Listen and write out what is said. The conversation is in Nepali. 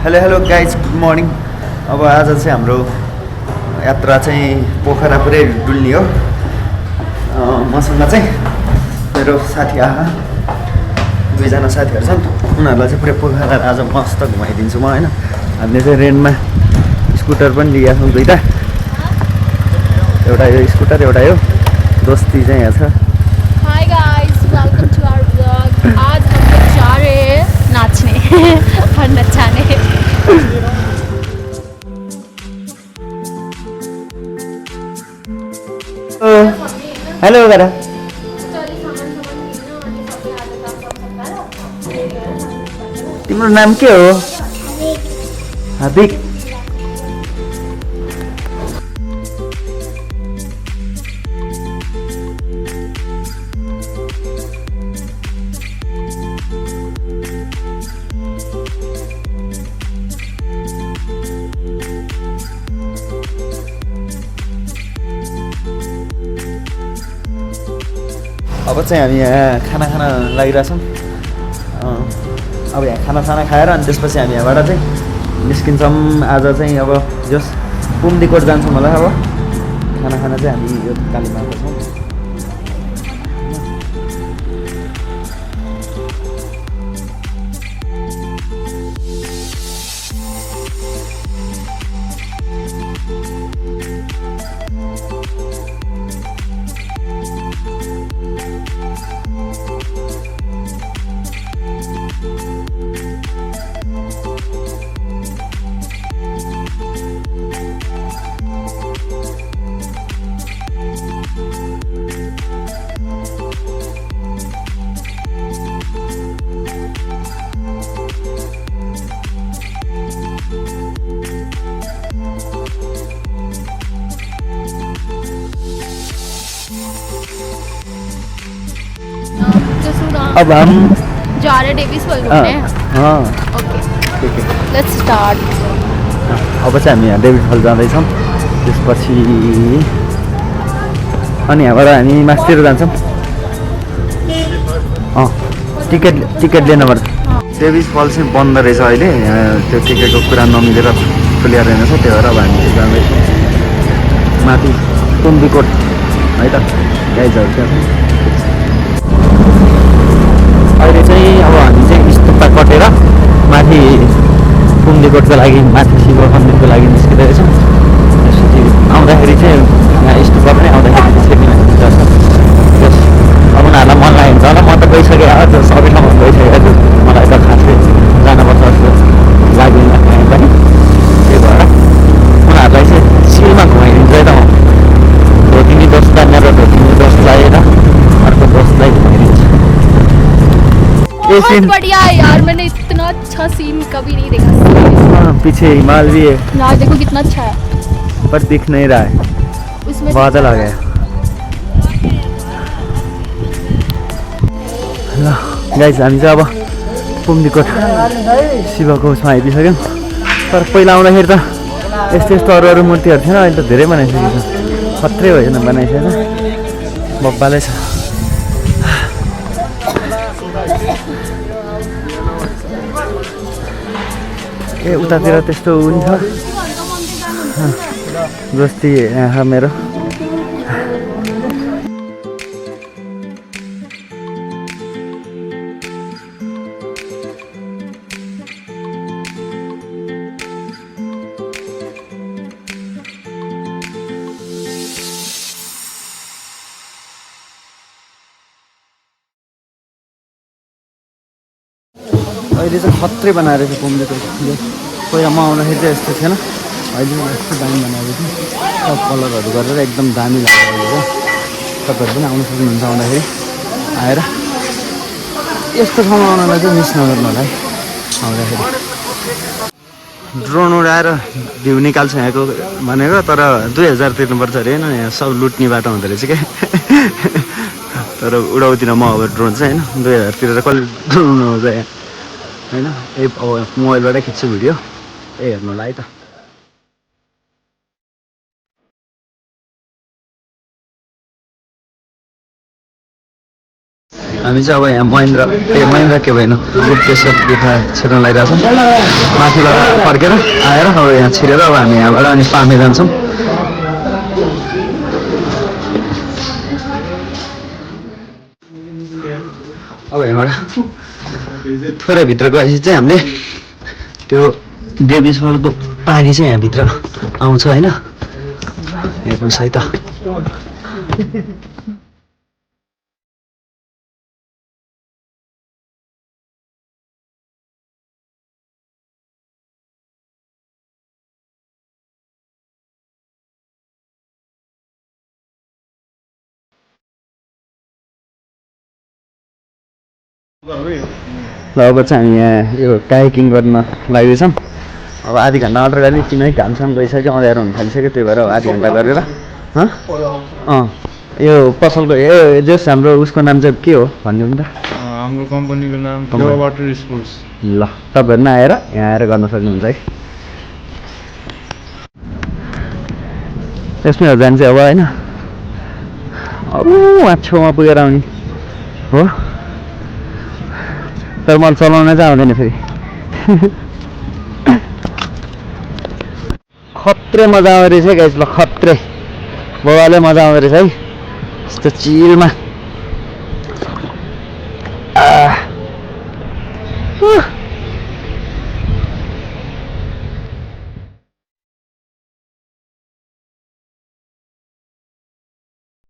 Hello guys good morning. अब आज चाहिँ हाम्रो यात्रा चाहिँ पोखरा पुरै डुल्ने हो। मसँग चाहिँ मेरो साथी दुईजना साथीहरू छन्, उनीहरूलाई चाहिँ पुरै पोखरा आज मस्त घुमाइदिन्छु म होइन। हामीले चाहिँ रेन्टमा स्कुटर पनि लिएका छौँ दुईवटा, एउटा यो स्कुटर एउटा यो दोस्ती चाहिँ यहाँ छ। Hi guys, welcome to our blog. आज हम लोग जा रहे हैं नाचने और नचाने। हेलो बेटा, तिम्रो नाम के हो? हार्दिक। अब चाहिँ हामी यहाँ खाना खान लागिरहेछौँ। अब यहाँ खानासाना खाएर अनि त्यसपछि हामी यहाँबाट चाहिँ निस्किन्छौँ। आज चाहिँ अब जस पुम्दीकोट जान्छौँ होला। अब खाना खाना चाहिँ हामी यो कालीमा आएको छौँ। अब हम जा रहे डेविस फॉल घूमने। हाँ ओके, ठीक है। Let's start. अब चाहिँ हामी यहाँ डेभिड फल जाँदैछौँ। त्यसपछि अनि यहाँबाट हामी मास्तिर जान्छौँ। टिकट लिनुपर्छ। डेभिड फल चाहिँ बन्द रहेछ अहिले, त्यो टिकटको कुरा नमिलेर खुलिया रहेनछ, त्यही भएर अब हामी जाँदैछौँ माथि पुम्दीकोट है त। गाइजहरू त्यहाँ छ। अहिले चाहिँ अब हामी चाहिँ स्तूपा कटेर माथि पुम्दीकोटको लागि, माथि शिव मन्दिरको लागि निस्किँदैछौँ। त्यसपछि आउँदाखेरि चाहिँ यहाँ स्तूपा पनि आउँदाखेरि निस्किने जस्तो। यस अब उनीहरूलाई मन लागेको छ होला। म त गइसकेँ, आज सबै ठाउँमा गइसकेको छु। मलाई त खासै जानुपर्छ जस्तो लाग्दैन कहीँ पनि। त्यही भएर उनीहरूलाई चाहिँ सिलमा घुमाइदिन्छु है त। म धोतिनी दोस्तलाई, मेरो धोतिनी दोस्तलाई र अर्को दोस्तलाई घुमाइदिन्छु। बहुत बढ़िया है यार, मैंने इतना अच्छा सीन कभी नहीं देखा। पीछे हिमाल भी है यार देखो कितना अच्छा है, पर दिख नहीं रहा है, उसमें बादल आ गया। ल गाइस, हामी चाहिँ अब पुम्दीकोट शिवको उसमा आइपुगिसक्यौँ। तर पहिला आउँदाखेरि त यस्तो अरू मूर्तिहरू थिएन, अहिले त धेरै बनाइसकेको छ। खत्रै भएन बनाइसकेको छ, बब्बालै छ। ए उतातिर त्यस्तो हुन्छ जस्तै यहाँ मेरो। अहिले चाहिँ खत्रै बनाएर चाहिँ पुम्दीकोट। पहिला म आउँदाखेरि चाहिँ यस्तो थिएन, अहिले यस्तो दामी बनाएको थियो। सब कलरहरू गरेर एकदम दामी लाग्यो अहिले चाहिँ। तपाईँहरू पनि आउनु सक्नुहुन्छ आउँदाखेरि, आएर यस्तो ठाउँमा आउनलाई चाहिँ मिस नगर्नु होला है आउँदाखेरि। ड्रोन उडाएर भ्यू निकाल्छ यहाँको भनेको, तर 2000 तिर्नुपर्छ अरे होइन। यहाँ सब लुट्ने बाटो हुँदो रहेछ क्या। तर उडाउँदिनँ म अब ड्रोन चाहिँ होइन। 2000 तिरेर कसले ड्रोन उडाउँछ यहाँ होइन। अब मोबाइलबाटै खिच्छु भिडियो, हेर्नु होला है त। हामी चाहिँ अब यहाँ महिन्द्रा के भएन गुप्तेश्वर गुफा छिर्न लागिरहेको छौँ माथिबाट फर्केर आएर अब यहाँ छिरेर अब हामी यहाँबाट अनि पामे जान्छौँ अब यहाँबाट थोरै भित्र गएपछि चाहिँ हामीले त्यो देवीश्वरको पानी चाहिँ यहाँभित्र आउँछ होइन हेर्नुहोस् है त ल अब चाहिँ हामी यहाँ यो कायाकिङ गर्न लाग्दैछौँ अब आधी घन्टा मात्र गरी किनकि घामसाम गइसक्यो अँध्यारो हुन थालिसक्यो त्यही भएर आधी घन्टा गरेर यो पसलको ए जस हाम्रो उसको नाम चाहिँ के हो भनिदिउँ नि त हाम्रो कम्पनीको नाम प्योर वाटर स्पोर्ट्स ल तपाईँहरू पनि आएर यहाँ आएर गर्न सक्नुहुन्छ है त्यसमै हो जान्छ अब होइन अब वहाँ छेउमा पुगेर आउने हो तर मलाई चलाउन चाहिँ आउँदैन फेरि खत्रै मजा आउँदो रहेछ है गाइस ल खत्रै बाबाले मजा आउँदो रहेछ है यस्तो चिलमा